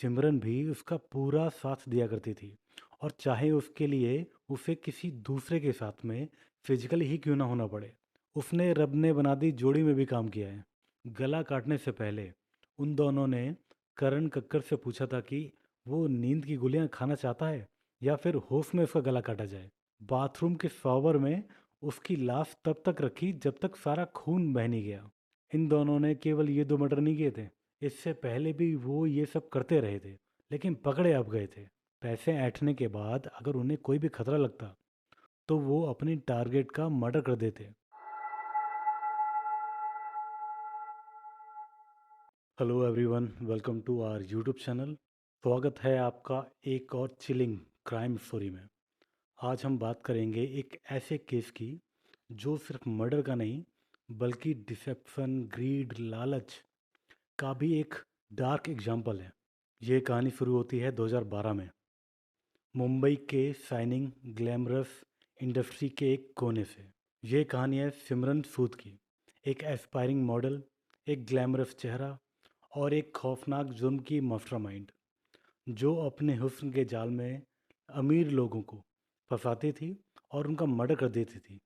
सिमरन भी उसका पूरा साथ दिया करती थी और चाहे उसके लिए उसे किसी दूसरे के साथ में फिजिकली ही क्यों ना होना पड़े। उसने रब ने बना दी जोड़ी में भी काम किया है। गला काटने से पहले उन दोनों ने करण कक्कर से पूछा था कि वो नींद की गोलियां खाना चाहता है या फिर होश में उसका गला काटा जाए। बाथरूम के शॉवर में उसकी लाश तब तक रखी जब तक सारा खून बह नहीं गया। इन दोनों ने केवल ये दो मर्डर नहीं किए थे, इससे पहले भी वो ये सब करते रहे थे, लेकिन पकड़े अब गए थे। पैसे ऐंठने के बाद अगर उन्हें कोई भी खतरा लगता तो वो अपनी टारगेट का मर्डर कर देते। Hello everyone, welcome to our YouTube channel. स्वागत है आपका एक और चिलिंग क्राइम स्टोरी में। आज हम बात करेंगे एक ऐसे केस की जो सिर्फ मर्डर का नहीं बल्कि डिसेप्शन, ग्रीड, लालच का भी एक डार्क एग्जाम्पल है। ये कहानी शुरू होती है 2012 में, मुंबई के शाइनिंग ग्लैमरस इंडस्ट्री के एक कोने से। ये कहानी है सिमरन सूद की, एक एस्पायरिंग मॉडल, एक ग्लैमरस चेहरा और एक खौफनाक जुर्म की मास्टरमाइंड जो अपने हुस्न के जाल में अमीर लोगों को फंसाती थी और उनका मर्डर कर देती थी।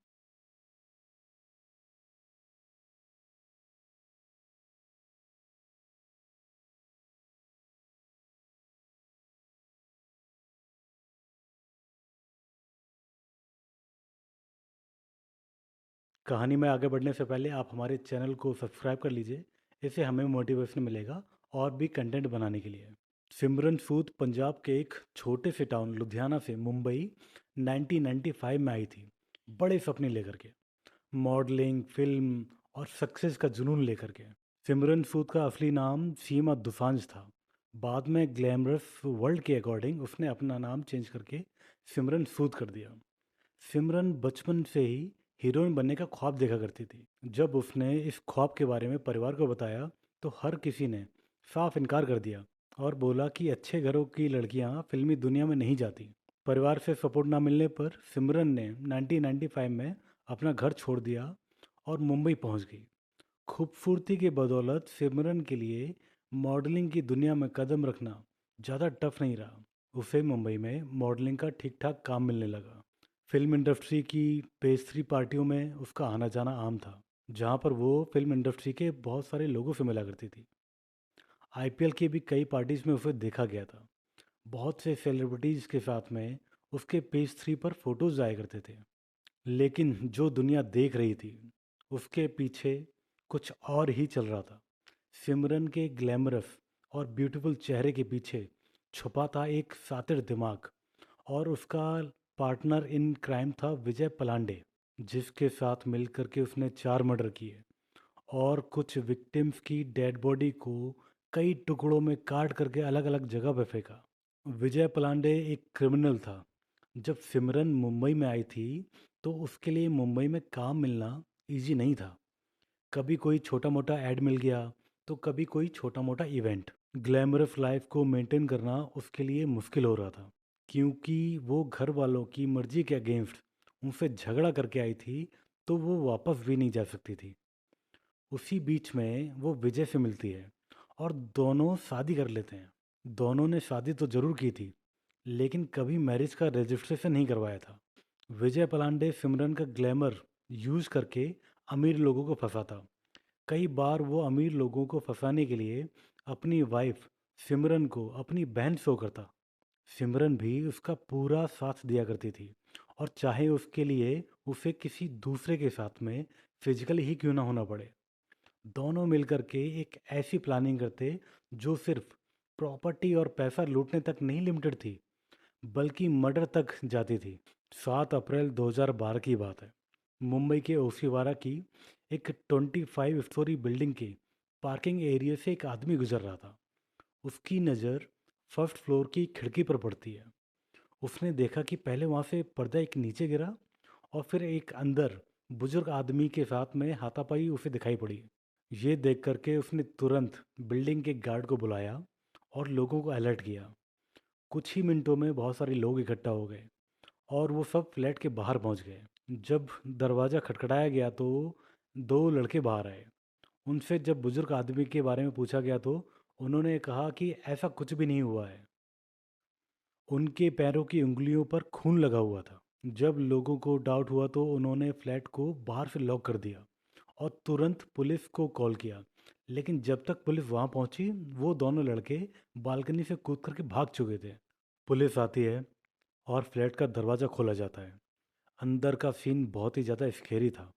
कहानी में आगे बढ़ने से पहले आप हमारे चैनल को सब्सक्राइब कर लीजिए, इससे हमें मोटिवेशन मिलेगा और भी कंटेंट बनाने के लिए। सिमरन सूद पंजाब के एक छोटे से टाउन लुधियाना से मुंबई 1995 में आई थी, बड़े सपने लेकर के, मॉडलिंग, फिल्म और सक्सेस का जुनून लेकर के। सिमरन सूद का असली नाम सीमा दुसांझ था। बाद में ग्लैमरस वर्ल्ड के अकॉर्डिंग उसने अपना नाम चेंज करके सिमरन सूद कर दिया। सिमरन बचपन से ही हीरोइन बनने का ख्वाब देखा करती थी। जब उसने इस ख्वाब के बारे में परिवार को बताया तो हर किसी ने साफ इनकार कर दिया और बोला कि अच्छे घरों की लड़कियां फिल्मी दुनिया में नहीं जाती। परिवार से सपोर्ट ना मिलने पर सिमरन ने 1995 में अपना घर छोड़ दिया और मुंबई पहुंच गई। खूबसूरती की बदौलत सिमरन के लिए मॉडलिंग की दुनिया में कदम रखना ज़्यादा टफ नहीं रहा। उसे मुंबई में मॉडलिंग का ठीक ठाक काम मिलने लगा। फिल्म इंडस्ट्री की पेस्ट्री पार्टियों में उसका आना जाना आम था, जहाँ पर वो फिल्म इंडस्ट्री के बहुत सारे लोगों से मिला करती थी। आईपीएल की भी कई पार्टीज में उसे देखा गया था। बहुत से सेलिब्रिटीज़ के साथ में उसके पेज 3 पर फोटोज आया करते थे। लेकिन जो दुनिया देख रही थी उसके पीछे कुछ और ही चल रहा था। सिमरन के ग्लैमरस और ब्यूटीफुल चेहरे के पीछे छुपा था एक सातिर दिमाग, और उसका पार्टनर इन क्राइम था विजय पलांडे, जिसके साथ मिलकर के उसने 4 मर्डर किए और कुछ विक्टिम्स की डेड बॉडी को कई टुकड़ों में काट करके अलग अलग जगह पर फेंका। विजय पलांडे एक क्रिमिनल था। जब सिमरन मुंबई में आई थी तो उसके लिए मुंबई में काम मिलना इजी नहीं था। कभी कोई छोटा मोटा ऐड मिल गया तो कभी कोई छोटा मोटा इवेंट। ग्लैमरस लाइफ को मेंटेन करना उसके लिए मुश्किल हो रहा था, क्योंकि वो घर वालों की मर्जी के अगेंस्ट उनसे झगड़ा करके आई थी, तो वो वापस भी नहीं जा सकती थी। उसी बीच में वो विजय से मिलती है और दोनों शादी कर लेते हैं। दोनों ने शादी तो जरूर की थी, लेकिन कभी मैरिज का रजिस्ट्रेशन नहीं करवाया था। विजय पलांडे सिमरन का ग्लैमर यूज करके अमीर लोगों को फंसाता। कई बार वो अमीर लोगों को फंसाने के लिए अपनी वाइफ सिमरन को अपनी बहन शो करता। सिमरन भी उसका पूरा साथ दिया करती थी और चाहे उसके लिए उसे किसी दूसरे के साथ में फिजिकली ही क्यों ना होना पड़े। दोनों मिलकर के एक ऐसी प्लानिंग करते जो सिर्फ प्रॉपर्टी और पैसा लूटने तक नहीं लिमिटेड थी, बल्कि मर्डर तक जाती थी। 7 अप्रैल 2012 की बात है। मुंबई के ओशीवारा की एक 25 स्टोरी बिल्डिंग के पार्किंग एरिया से एक आदमी गुजर रहा था। उसकी नज़र फर्स्ट फ्लोर की खिड़की पर पड़ती है। उसने देखा कि पहले वहाँ से पर्दा एक नीचे गिरा और फिर एक अंदर बुजुर्ग आदमी के साथ में हाथापाई उसे दिखाई पड़ी। ये देख करके उसने तुरंत बिल्डिंग के गार्ड को बुलाया और लोगों को अलर्ट किया। कुछ ही मिनटों में बहुत सारे लोग इकट्ठा हो गए और वो सब फ्लैट के बाहर पहुंच गए। जब दरवाज़ा खटखटाया गया तो 2 लड़के बाहर आए। उनसे जब बुजुर्ग आदमी के बारे में पूछा गया तो उन्होंने कहा कि ऐसा कुछ भी नहीं हुआ है। उनके पैरों की उंगलियों पर खून लगा हुआ था। जब लोगों को डाउट हुआ तो उन्होंने फ्लैट को बाहर से लॉक कर दिया और तुरंत पुलिस को कॉल किया। लेकिन जब तक पुलिस वहां पहुंची, वो दोनों लड़के बालकनी से कूद करके भाग चुके थे। पुलिस आती है और फ्लैट का दरवाज़ा खोला जाता है। अंदर का सीन बहुत ही ज़्यादा स्केरी था।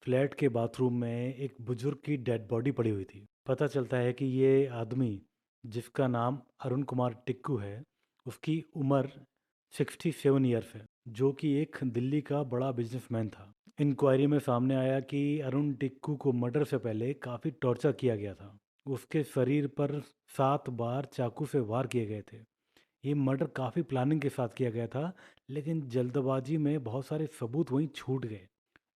फ्लैट के बाथरूम में एक बुजुर्ग की डेड बॉडी पड़ी हुई थी। पता चलता है कि ये आदमी, जिसका नाम अरुण कुमार टिक्कू है, उसकी उम्र 67 ईयर्स है, जो कि एक दिल्ली का बड़ा बिजनेसमैन था। इंक्वायरी में सामने आया कि अरुण टिक्कू को मर्डर से पहले काफ़ी टॉर्चर किया गया था। उसके शरीर पर 7 बार चाकू से वार किए गए थे। ये मर्डर काफ़ी प्लानिंग के साथ किया गया था, लेकिन जल्दबाजी में बहुत सारे सबूत वहीं छूट गए।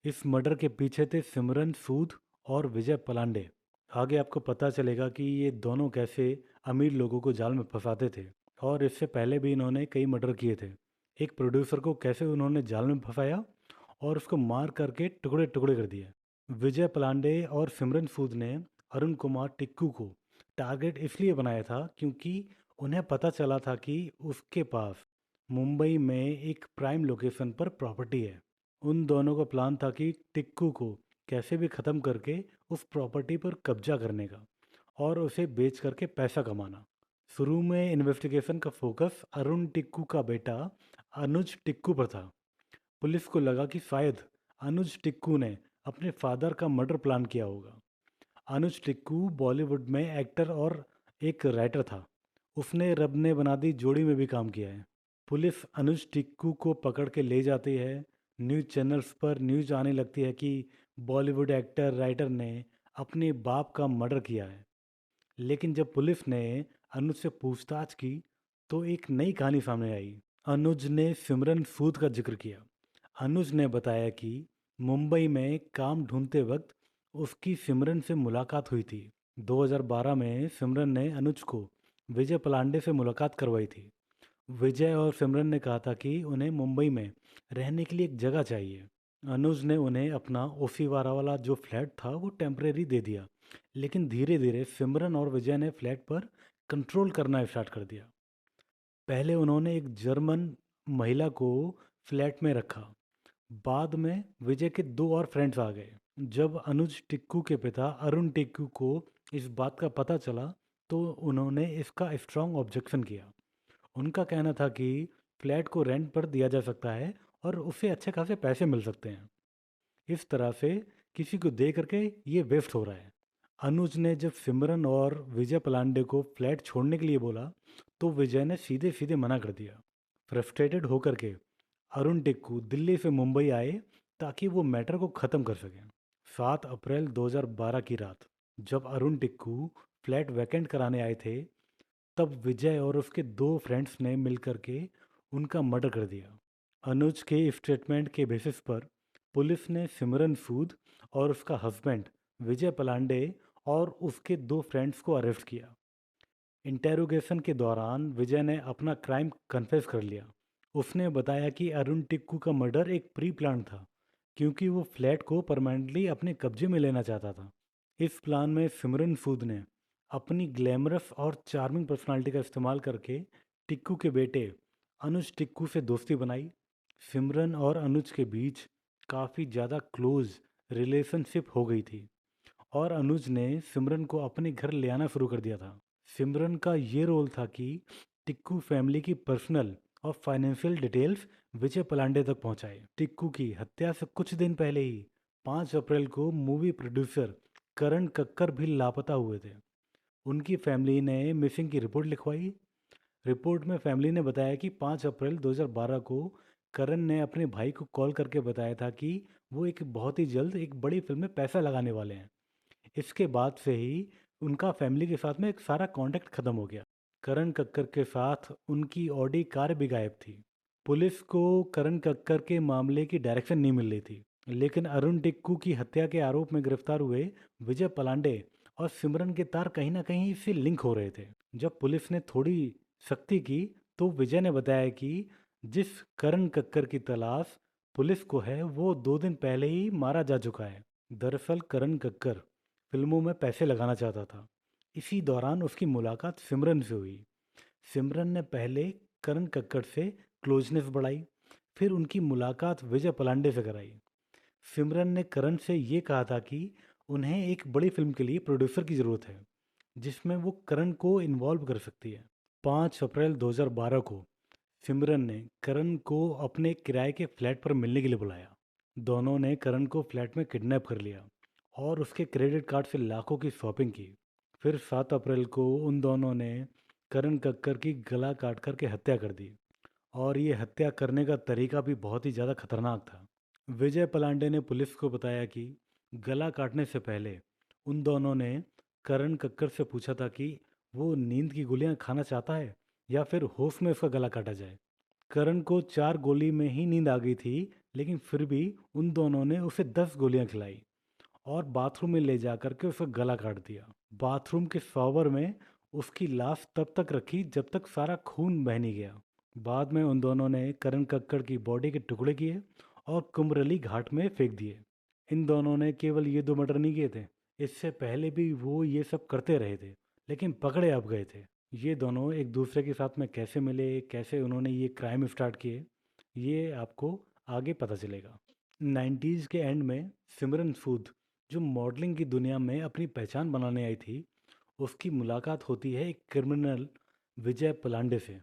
इस मर्डर के पीछे थे सिमरन सूद और विजय पलांडे। आगे आपको पता चलेगा कि ये दोनों कैसे अमीर लोगों को जाल में फंसाते थे, और इससे पहले भी इन्होंने कई मर्डर किए थे। एक प्रोड्यूसर को कैसे उन्होंने जाल में फंसाया और उसको मार करके टुकड़े टुकड़े कर दिए। विजय पलांडे और सिमरन सूद ने अरुण कुमार टिक्कू को टारगेट इसलिए बनाया था क्योंकि उन्हें पता चला था कि उसके पास मुंबई में एक प्राइम लोकेशन पर प्रॉपर्टी है। उन दोनों का प्लान था कि टिक्कू को कैसे भी ख़त्म करके उस प्रॉपर्टी पर कब्जा करने का और उसे बेच करके पैसा कमाना। शुरू में इन्वेस्टिगेशन का फोकस अरुण टिक्कू का बेटा अनुज टिक्कू पर था। पुलिस को लगा कि शायद अनुज टिक्कू ने अपने फादर का मर्डर प्लान किया होगा। अनुज टिक्कू बॉलीवुड में एक्टर और एक राइटर था। उसने रब ने बना दी जोड़ी में भी काम किया है। पुलिस अनुज टिक्कू को पकड़ के ले जाती है। न्यूज़ चैनल्स पर न्यूज़ आने लगती है कि बॉलीवुड एक्टर राइटर ने अपने बाप का मर्डर किया है। लेकिन जब पुलिस ने अनुज से पूछताछ की तो एक नई कहानी सामने आई। अनुज ने सिमरन सूद का जिक्र किया। अनुज ने बताया कि मुंबई में काम ढूंढते वक्त उसकी सिमरन से मुलाकात हुई थी। 2012 में सिमरन ने अनुज को विजय पलांडे से मुलाकात करवाई थी। विजय और सिमरन ने कहा था कि उन्हें मुंबई में रहने के लिए एक जगह चाहिए। अनुज ने उन्हें अपना ओसीवारा वाला जो फ्लैट था वो टेम्परेरी दे दिया। लेकिन धीरे धीरे सिमरन और विजय ने फ्लैट पर कंट्रोल करना स्टार्ट कर दिया। पहले उन्होंने एक जर्मन महिला को फ्लैट में रखा। बाद में विजय के 2 और फ्रेंड्स आ गए। जब अनुज टिक्कू के पिता अरुण टिक्कू को इस बात का पता चला तो उन्होंने इसका स्ट्रांग ऑब्जेक्शन किया। उनका कहना था कि फ्लैट को रेंट पर दिया जा सकता है और उससे अच्छे खासे पैसे मिल सकते हैं। इस तरह से किसी को दे करके ये वेस्ट हो रहा है। अनुज ने जब सिमरन और विजय पलांडे को फ्लैट छोड़ने के लिए बोला तो विजय ने सीधे सीधे मना कर दिया। फ्रस्ट्रेटेड होकर के अरुण टिक्कू दिल्ली से मुंबई आए ताकि वो मैटर को ख़त्म कर सकें। 7 अप्रैल 2012 की रात जब अरुण टिक्कू फ्लैट वैकेंट कराने आए थे, तब विजय और उसके 2 फ्रेंड्स ने मिलकर के उनका मर्डर कर दिया। अनुज के स्टेटमेंट के बेसिस पर पुलिस ने सिमरन सूद और उसका हस्बैंड विजय पलांडे और उसके 2 फ्रेंड्स को अरेस्ट किया। इंटेरोगेशन के दौरान विजय ने अपना क्राइम कन्फेस कर लिया। उसने बताया कि अरुण टिक्कू का मर्डर एक प्री प्लान था क्योंकि वो फ्लैट को परमानेंटली अपने कब्जे में लेना चाहता था। इस प्लान में सिमरन सूद ने अपनी ग्लैमरस और चार्मिंग पर्सनालिटी का इस्तेमाल करके टिक्कू के बेटे अनुज टिक्कू से दोस्ती बनाई। सिमरन और अनुज के बीच काफ़ी ज़्यादा क्लोज रिलेशनशिप हो गई थी और अनुज ने सिमरन को अपने घर ले आना शुरू कर दिया था। सिमरन का ये रोल था कि टिक्कू फैमिली की पर्सनल और फाइनेंशियल डिटेल्स विजय पलांडे तक पहुंचाए। टिक्कू की हत्या से कुछ दिन पहले ही 5 अप्रैल को मूवी प्रोड्यूसर करण कक्कर भी लापता हुए थे। उनकी फैमिली ने मिसिंग की रिपोर्ट लिखवाई। रिपोर्ट में फैमिली ने बताया कि 5 अप्रैल 2012 को करण ने अपने भाई को कॉल करके बताया था कि वो एक बहुत ही जल्द एक बड़ी फिल्म में पैसा लगाने वाले हैं। इसके बाद से ही उनका फैमिली के साथ में एक सारा कांटेक्ट खत्म हो गया। करण कक्कर के साथ उनकी ऑडी कार भी गायब थी। पुलिस को करण कक्कर के मामले की डायरेक्शन नहीं मिल रही थी, लेकिन अरुण टिक्कू की हत्या के आरोप में गिरफ्तार हुए विजय पलांडे और सिमरन के तार कहीं ना कहीं इससे लिंक हो रहे थे। जब पुलिस ने थोड़ी सख्ती की तो विजय ने बताया कि जिस करण कक्कर की तलाश पुलिस को है वो 2 दिन पहले ही मारा जा चुका है। दरअसल करण कक्कर फिल्मों में पैसे लगाना चाहता था, इसी दौरान उसकी मुलाकात सिमरन से हुई। सिमरन ने पहले करण कक्कड़ से क्लोजनेस बढ़ाई, फिर उनकी मुलाकात विजय पलांडे से कराई। सिमरन ने करण से ये कहा था कि उन्हें एक बड़ी फिल्म के लिए प्रोड्यूसर की ज़रूरत है जिसमें वो करण को इन्वॉल्व कर सकती है। 5 अप्रैल 2012 को सिमरन ने करण को अपने किराए के फ्लैट पर मिलने के लिए बुलाया। दोनों ने करण को फ्लैट में किडनैप कर लिया और उसके क्रेडिट कार्ड से लाखों की शॉपिंग की। फिर 7 अप्रैल को उन दोनों ने करण कक्कर की गला काट कर के हत्या कर दी और ये हत्या करने का तरीका भी बहुत ही ज़्यादा खतरनाक था। विजय पलांडे ने पुलिस को बताया कि गला काटने से पहले उन दोनों ने करण कक्कर से पूछा था कि वो नींद की गोलियां खाना चाहता है या फिर होश में उसका गला काटा जाए। करण को 4 गोली में ही नींद आ गई थी, लेकिन फिर भी उन दोनों ने उसे 10 गोलियां खिलाई और बाथरूम में ले जा करके उसका गला काट दिया। बाथरूम के शॉवर में उसकी लाश तब तक रखी जब तक सारा खून बह नहीं गया। बाद में उन दोनों ने करण कक्कड़ की बॉडी के टुकड़े किए और कुमरली घाट में फेंक दिए। इन दोनों ने केवल ये 2 मर्डर नहीं किए थे, इससे पहले भी वो ये सब करते रहे थे, लेकिन पकड़े अब गए थे। ये दोनों एक दूसरे के साथ में कैसे मिले, कैसे उन्होंने ये क्राइम स्टार्ट किए, ये आपको आगे पता चलेगा। 90s के एंड में सिमरन सूद, जो मॉडलिंग की दुनिया में अपनी पहचान बनाने आई थी, उसकी मुलाकात होती है एक क्रिमिनल विजय पलांडे से।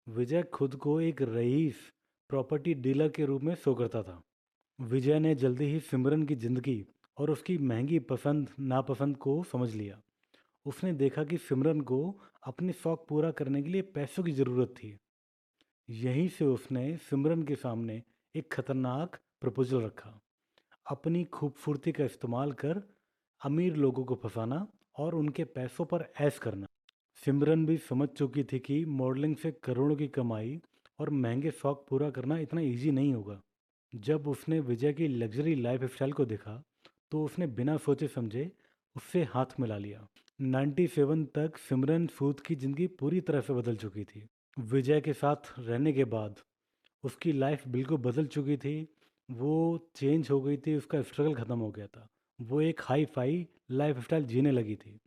विजय खुद को एक रईस प्रॉपर्टी डीलर के रूप में शो करता था। विजय ने जल्दी ही सिमरन की जिंदगी और उसकी महंगी पसंद नापसंद को समझ लिया। उसने देखा कि सिमरन को अपने शौक पूरा करने के लिए पैसों की ज़रूरत थी। यहीं से उसने सिमरन के सामने एक खतरनाक प्रपोजल रखा, अपनी खूबसूरती का इस्तेमाल कर अमीर लोगों को फंसाना और उनके पैसों पर ऐश करना। सिमरन भी समझ चुकी थी कि मॉडलिंग से करोड़ों की कमाई और महंगे शौक पूरा करना इतना इजी नहीं होगा। जब उसने विजय की लग्जरी लाइफ स्टाइल को देखा तो उसने बिना सोचे समझे उससे हाथ मिला लिया। 97 तक सिमरन सूद की ज़िंदगी पूरी तरह से बदल चुकी थी। विजय के साथ रहने के बाद उसकी लाइफ बिल्कुल बदल चुकी थी। वो चेंज हो गई थी, उसका स्ट्रगल ख़त्म हो गया था। वो एक हाई फाई लाइफ स्टाइल जीने लगी थी।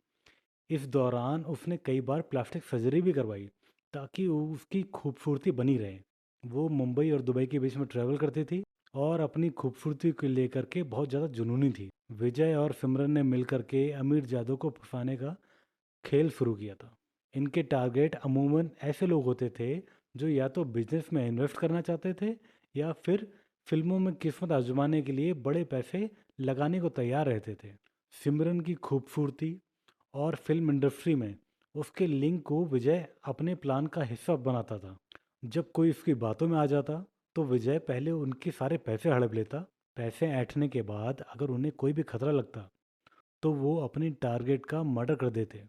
इस दौरान उसने कई बार प्लास्टिक सर्जरी भी करवाई ताकि उसकी खूबसूरती बनी रहे। वो मुंबई और दुबई के बीच में ट्रैवल करती थी और अपनी खूबसूरती को लेकर के बहुत ज़्यादा जुनूनी थी। विजय और सिमरन ने मिलकर के अमीर जादों को फंसाने का खेल शुरू किया था। इनके टारगेट अमूमन ऐसे लोग होते थे जो या तो बिजनेस में इन्वेस्ट करना चाहते थे या फिर फिल्मों में किस्मत आजमाने के लिए बड़े पैसे लगाने को तैयार रहते थे। सिमरन की खूबसूरती और फिल्म इंडस्ट्री में उसके लिंक को विजय अपने प्लान का हिस्सा बनाता था। जब कोई उसकी बातों में आ जाता तो विजय पहले उनके सारे पैसे हड़प लेता। पैसे ऐंठने के बाद अगर उन्हें कोई भी खतरा लगता तो वो अपनी टारगेट का मर्डर कर देते।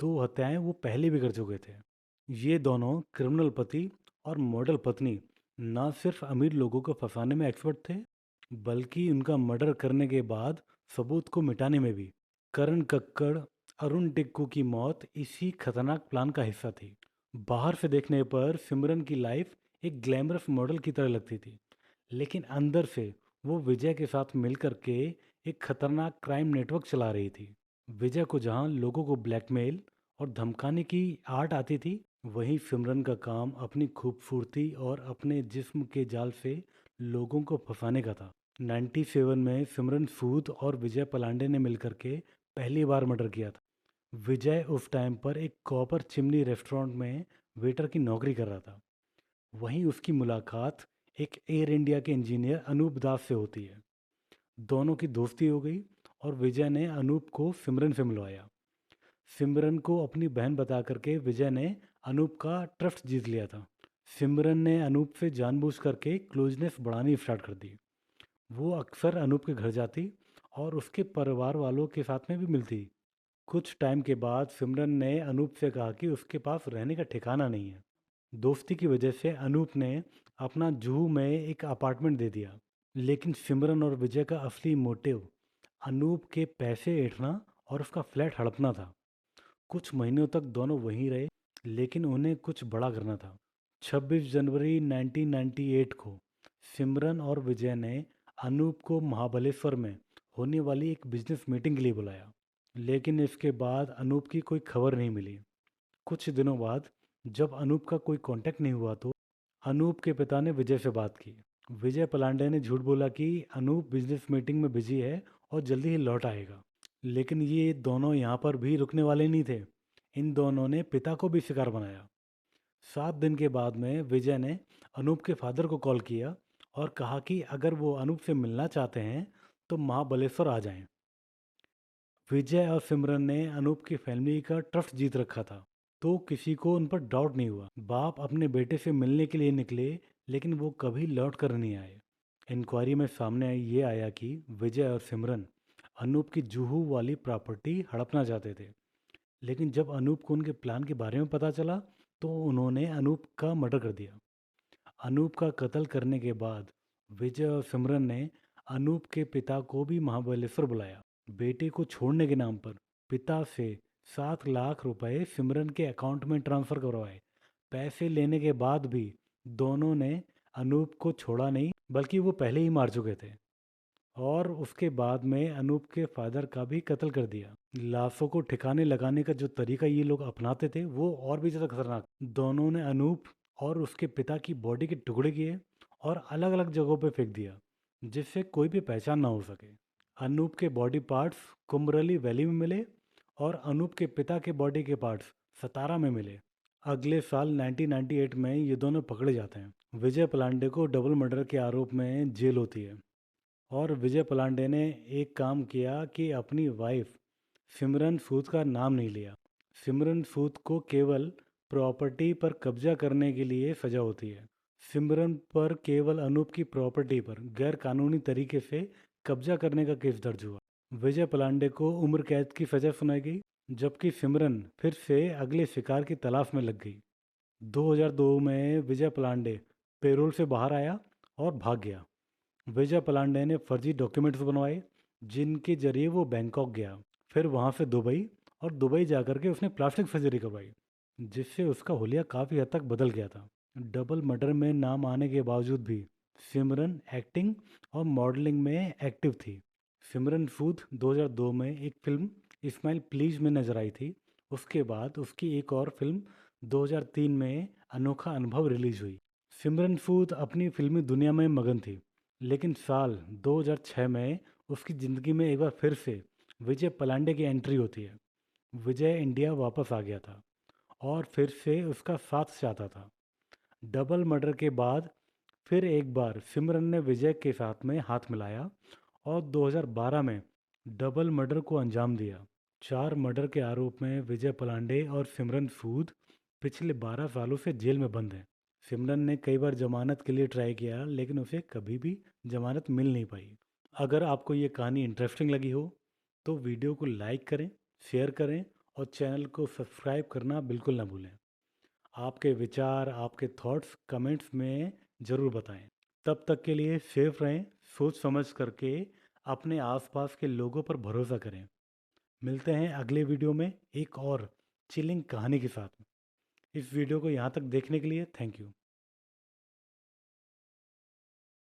2 हत्याएं वो पहले भी कर चुके थे। ये दोनों क्रिमिनल पति और मॉडल पत्नी न सिर्फ अमीर लोगों को फंसाने में एक्सपर्ट थे, बल्कि उनका मर्डर करने के बाद सबूत को मिटाने में भी। करण कक्कड़, अरुण टिक्कू की मौत इसी खतरनाक प्लान का हिस्सा थी। बाहर से देखने पर सिमरन की लाइफ एक ग्लैमरस मॉडल की तरह लगती थी, लेकिन अंदर से वो विजय के साथ मिलकर के एक खतरनाक क्राइम नेटवर्क चला रही थी। विजय को जहां लोगों को ब्लैकमेल और धमकाने की आर्ट आती थी, वहीं सिमरन का काम अपनी खूबसूरती और अपने जिस्म के जाल से लोगों को फंसाने का था। 97 में सिमरन सूद और विजय पलांडे ने मिलकर के पहली बार मर्डर किया था। विजय उस टाइम पर एक कॉपर चिमनी रेस्टोरेंट में वेटर की नौकरी कर रहा था। वहीं उसकी मुलाकात एक एयर इंडिया के इंजीनियर अनूप दास से होती है। दोनों की दोस्ती हो गई और विजय ने अनूप को सिमरन से मिलवाया। सिमरन को अपनी बहन बता करके विजय ने अनूप का ट्रस्ट जीत लिया था। सिमरन ने अनूप से जानबूझ करके क्लोजनेस बढ़ानी स्टार्ट कर दी। वो अक्सर अनूप के घर जाती और उसके परिवार वालों के साथ में भी मिलती। कुछ टाइम के बाद सिमरन ने अनूप से कहा कि उसके पास रहने का ठिकाना नहीं है। दोस्ती की वजह से अनूप ने अपना जुहू में एक अपार्टमेंट दे दिया। लेकिन सिमरन और विजय का असली मोटिव अनूप के पैसे ऐंठना और उसका फ्लैट हड़पना था। कुछ महीनों तक दोनों वहीं रहे, लेकिन उन्हें कुछ बड़ा करना था। 26 जनवरी 1998 को सिमरन और विजय ने अनूप को महाबलेश्वर में होने वाली एक बिजनेस मीटिंग के लिए बुलाया। लेकिन इसके बाद अनूप की कोई खबर नहीं मिली। कुछ दिनों बाद जब अनूप का कोई कांटेक्ट नहीं हुआ तो अनूप के पिता ने विजय से बात की। विजय पलांडे ने झूठ बोला कि अनूप बिजनेस मीटिंग में बिजी है और जल्दी ही लौट आएगा। लेकिन ये दोनों यहाँ पर भी रुकने वाले नहीं थे। इन दोनों ने पिता को भी शिकार बनाया। 7 दिन के बाद में विजय ने अनूप के फादर को कॉल किया और कहा कि अगर वो अनूप से मिलना चाहते हैं तो महाबलेश्वर आ जाएं। विजय और सिमरन ने अनूप की फैमिली का ट्रस्ट जीत रखा था, तो किसी को उन पर डाउट नहीं हुआ। बाप अपने बेटे से मिलने के लिए निकले, लेकिन वो कभी लौट कर नहीं आए। इंक्वायरी में सामने ये आया कि विजय और सिमरन अनूप की जुहू वाली प्रॉपर्टी हड़पना चाहते थे। लेकिन जब अनूप को उनके प्लान के बारे में पता चला तो उन्होंने अनूप का मर्डर कर दिया। अनूप का कत्ल करने के बाद विजय और सिमरन ने अनूप के पिता को भी महाबलेश्वर बुलाया। बेटे को छोड़ने के नाम पर पिता से 7 लाख रुपए सिमरन के अकाउंट में ट्रांसफर करवाए। पैसे लेने के बाद भी दोनों ने अनूप को छोड़ा नहीं, बल्कि वो पहले ही मार चुके थे। और उसके बाद में अनूप के फादर का भी कत्ल कर दिया। लाशों को ठिकाने लगाने का जो तरीका ये लोग अपनाते थे वो और भी ज़्यादा खतरनाक। दोनों ने अनूप और उसके पिता की बॉडी के टुकड़े किए और अलग अलग जगहों पे फेंक दिया, जिससे कोई भी पहचान ना हो सके। अनूप के बॉडी पार्ट्स कुम्बरली वैली में मिले और अनूप के पिता के बॉडी के पार्ट्स सतारा में मिले। अगले साल 1998 में ये दोनों पकड़े जाते हैं। विजय पलांडे को डबल मर्डर के आरोप में जेल होती है। और विजय पलांडे ने एक काम किया कि अपनी वाइफ सिमरन सूद का नाम नहीं लिया। सिमरन सूद को केवल प्रॉपर्टी पर कब्जा करने के लिए सजा होती है। सिमरन पर केवल अनूप की प्रॉपर्टी पर गैर कानूनी तरीके से कब्जा करने का केस दर्ज हुआ। विजय पलांडे को उम्र कैद की सजा सुनाई गई, जबकि सिमरन फिर से अगले शिकार की तलाश में लग गई। 2002 में विजय पलांडे पेरोल से बाहर आया और भाग गया। विजय पलांडे ने फर्जी डॉक्यूमेंट्स बनवाए, जिनके जरिए वो बैंकॉक गया। फिर वहाँ से दुबई, और दुबई जाकर के उसने प्लास्टिक सर्जरी करवाई, जिससे उसका हुलिया काफ़ी हद तक बदल गया था। डबल मर्डर में नाम आने के बावजूद भी सिमरन एक्टिंग और मॉडलिंग में एक्टिव थी। सिमरन सूद 2002 में एक फिल्म इस्माइल प्लीज में नजर आई थी। उसके बाद उसकी एक और फिल्म 2003 में अनोखा अनुभव रिलीज हुई। सिमरन सूद अपनी फिल्मी दुनिया में मगन थी, लेकिन साल 2006 में उसकी ज़िंदगी में एक बार फिर से विजय पलांडे की एंट्री होती है। विजय इंडिया वापस आ गया था और फिर से उसका साथ चाहता था। डबल मर्डर के बाद फिर एक बार सिमरन ने विजय के साथ में हाथ मिलाया और 2012 में डबल मर्डर को अंजाम दिया। 4 मर्डर के आरोप में विजय पलांडे और सिमरन सूद पिछले 12 सालों से जेल में बंद हैं। सिमरन ने कई बार जमानत के लिए ट्राई किया, लेकिन उसे कभी भी जमानत मिल नहीं पाई। अगर आपको ये कहानी इंटरेस्टिंग लगी हो तो वीडियो को लाइक करें, शेयर करें और चैनल को सब्सक्राइब करना बिल्कुल ना भूलें। आपके विचार, आपके थॉट्स कमेंट्स में ज़रूर बताएं। तब तक के लिए सेफ रहें, सोच समझ करके अपने आसपास के लोगों पर भरोसा करें। मिलते हैं अगले वीडियो में एक और चिलिंग कहानी के साथ। इस वीडियो को यहाँ तक देखने के लिए थैंक यू।